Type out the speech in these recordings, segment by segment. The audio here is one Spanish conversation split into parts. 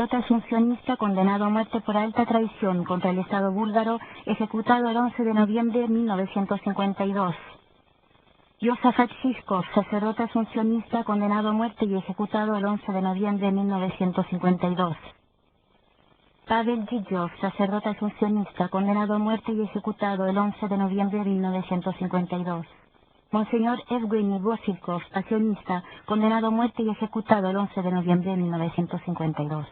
sacerdote asuncionista condenado a muerte por alta traición contra el Estado búlgaro, ejecutado el 11 de noviembre de 1952. Josafat Žižkov, sacerdote asuncionista condenado a muerte y ejecutado el 11 de noviembre de 1952. Pavel Gijov, sacerdote asuncionista condenado a muerte y ejecutado el 11 de noviembre de 1952. Monseñor Evgeny Vosilkov, pasionista, condenado a muerte y ejecutado el 11 de noviembre de 1952.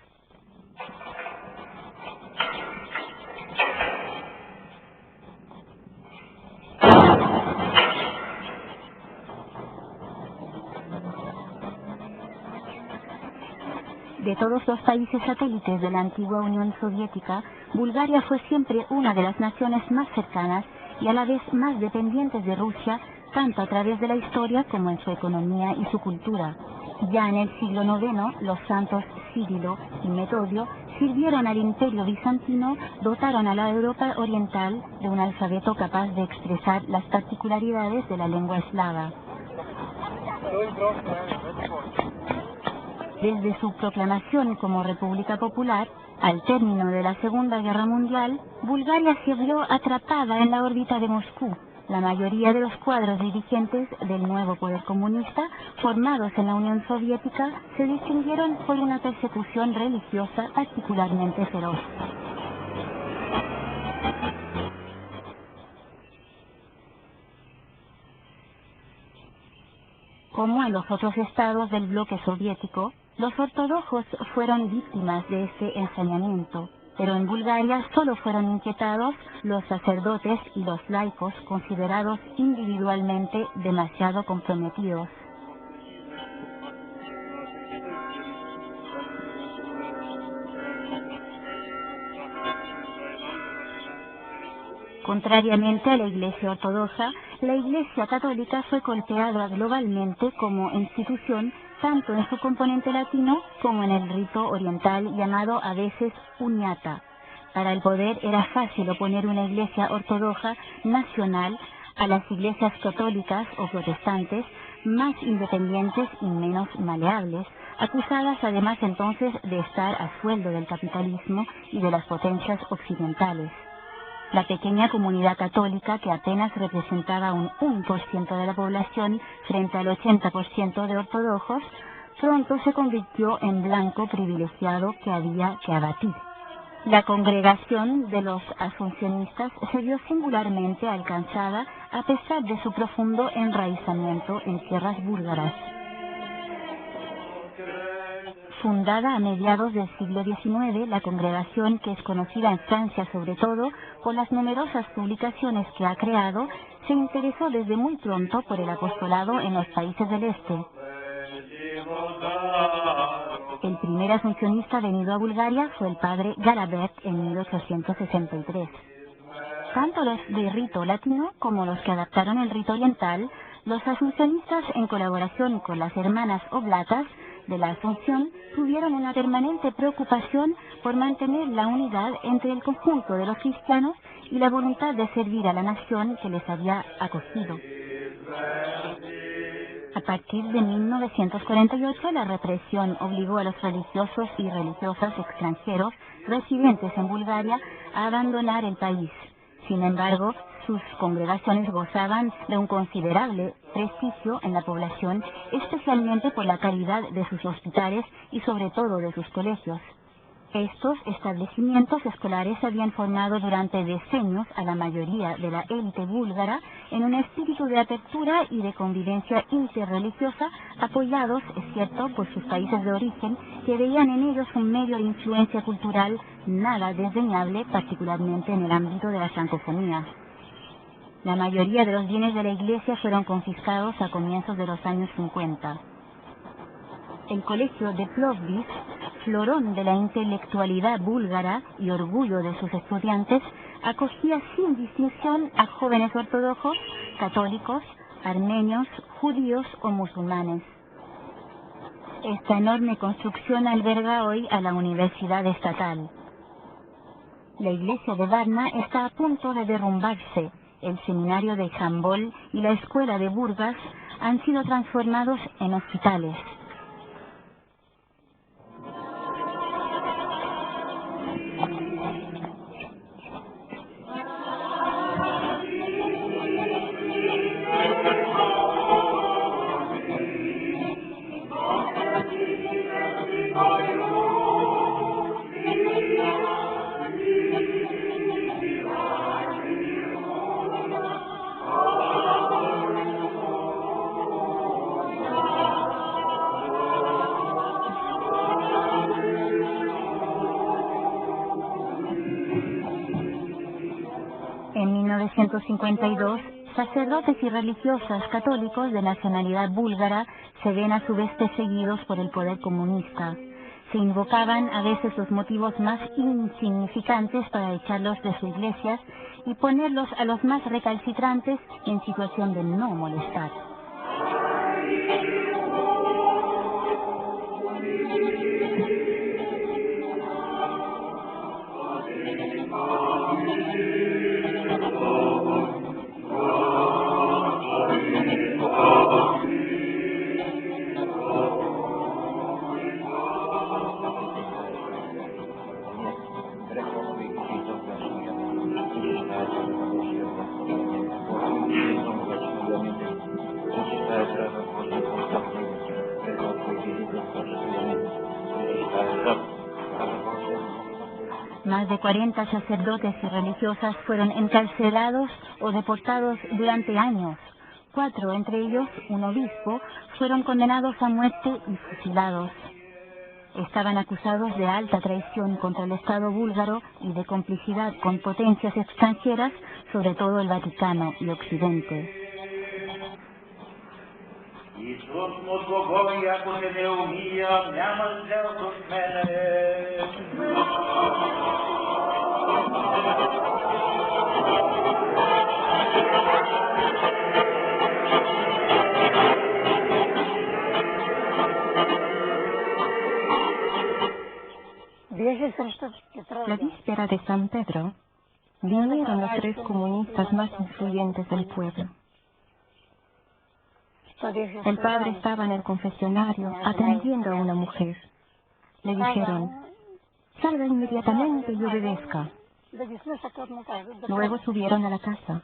De todos los países satélites de la antigua Unión Soviética, Bulgaria fue siempre una de las naciones más cercanas y a la vez más dependientes de Rusia, tanto a través de la historia como en su economía y su cultura. Ya en el siglo IX, los santos Cirilo y Metodio sirvieron al Imperio bizantino, dotaron a la Europa oriental de un alfabeto capaz de expresar las particularidades de la lengua eslava. Desde su proclamación como República Popular, al término de la Segunda Guerra Mundial, Bulgaria se vio atrapada en la órbita de Moscú. La mayoría de los cuadros dirigentes del nuevo poder comunista, formados en la Unión Soviética, se distinguieron por una persecución religiosa particularmente feroz. Como en los otros estados del bloque soviético, los ortodoxos fueron víctimas de este ensañamiento, pero en Bulgaria solo fueron inquietados los sacerdotes y los laicos considerados individualmente demasiado comprometidos. Contrariamente a la Iglesia ortodoxa, la Iglesia católica fue golpeada globalmente como institución tanto en su componente latino como en el rito oriental llamado a veces uniata. Para el poder era fácil oponer una Iglesia ortodoxa nacional a las iglesias católicas o protestantes más independientes y menos maleables, acusadas además entonces de estar a sueldo del capitalismo y de las potencias occidentales. La pequeña comunidad católica, que apenas representaba un 1% de la población frente al 80% de ortodoxos, pronto se convirtió en blanco privilegiado que había que abatir. La congregación de los asuncionistas se vio singularmente alcanzada a pesar de su profundo enraizamiento en tierras búlgaras. Fundada a mediados del siglo XIX, la congregación, que es conocida en Francia sobre todo por las numerosas publicaciones que ha creado, se interesó desde muy pronto por el apostolado en los países del este. El primer asuncionista venido a Bulgaria fue el padre Galabert en 1863. Tanto los de rito latino como los que adaptaron el rito oriental, los asuncionistas, en colaboración con las hermanas oblatas de la Asunción, tuvieron una permanente preocupación por mantener la unidad entre el conjunto de los cristianos y la voluntad de servir a la nación que les había acogido. A partir de 1948, la represión obligó a los religiosos y religiosas extranjeros residentes en Bulgaria a abandonar el país. Sin embargo, sus congregaciones gozaban de un considerable prestigio en la población, especialmente por la calidad de sus hospitales y sobre todo de sus colegios. Estos establecimientos escolares habían formado durante decenios a la mayoría de la élite búlgara en un espíritu de apertura y de convivencia interreligiosa, apoyados, es cierto, por sus países de origen, que veían en ellos un medio de influencia cultural nada desdeñable, particularmente en el ámbito de la francofonía. La mayoría de los bienes de la Iglesia fueron confiscados a comienzos de los años 50. El colegio de Plovdiv, florón de la intelectualidad búlgara y orgullo de sus estudiantes, acogía sin distinción a jóvenes ortodoxos, católicos, armenios, judíos o musulmanes. Esta enorme construcción alberga hoy a la Universidad Estatal. La iglesia de Varna está a punto de derrumbarse. El seminario de Jambol y la escuela de Burgas han sido transformados en hospitales. 1952, sacerdotes y religiosas católicos de nacionalidad búlgara se ven a su vez perseguidos por el poder comunista. Se invocaban a veces los motivos más insignificantes para echarlos de su iglesia y ponerlos a los más recalcitrantes en situación de no molestar. Más de 40 sacerdotes y religiosas fueron encarcelados o deportados durante años. 4, entre ellos un obispo, fueron condenados a muerte y fusilados. Estaban acusados de alta traición contra el Estado búlgaro y de complicidad con potencias extranjeras, sobre todo el Vaticano y Occidente. La víspera de San Pedro, vinieron los 3 comunistas más influyentes del pueblo. El padre estaba en el confesionario atendiendo a una mujer. Le dijeron: salga inmediatamente y obedezca. Luego subieron a la casa.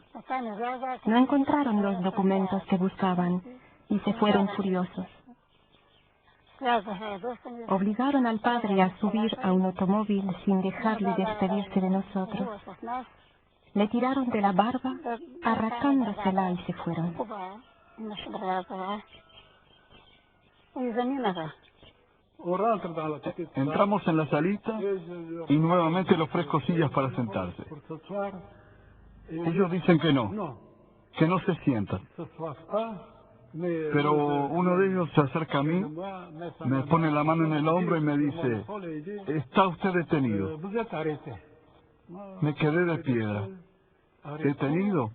No encontraron los documentos que buscaban y se fueron furiosos. Obligaron al padre a subir a un automóvil sin dejarle despedirse de nosotros. Le tiraron de la barba, arrancándosela y se fueron. Entramos en la salita y nuevamente le ofrezco sillas para sentarse. Ellos dicen que no se sientan. Pero uno de ellos se acerca a mí, me pone la mano en el hombro y me dice: está usted detenido. Me quedé de piedra. ¿Detenido?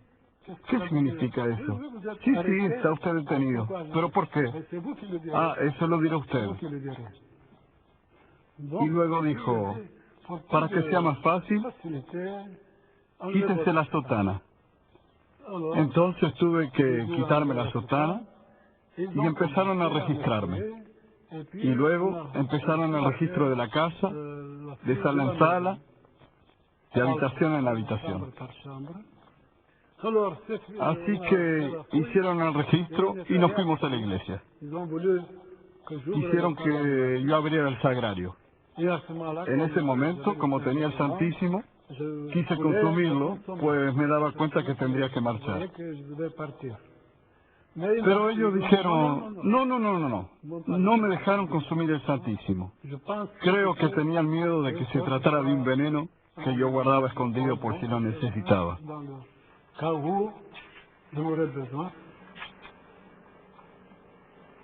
¿Qué significa eso? Sí, está usted detenido. ¿Pero por qué? Eso lo dirá usted. Y luego dijo: para que sea más fácil, quítense la sotana. Entonces tuve que quitarme la sotana y empezaron a registrarme. Y luego empezaron el registro de la casa, de sala en sala, de habitación en habitación. Así que hicieron el registro y nos fuimos a la iglesia. Hicieron que yo abriera el sagrario. En ese momento, como tenía el Santísimo, quise consumirlo, pues me daba cuenta que tendría que marchar. Pero ellos dijeron: no me dejaron consumir el Santísimo. Creo que tenían miedo de que se tratara de un veneno que yo guardaba escondido por si lo necesitaba.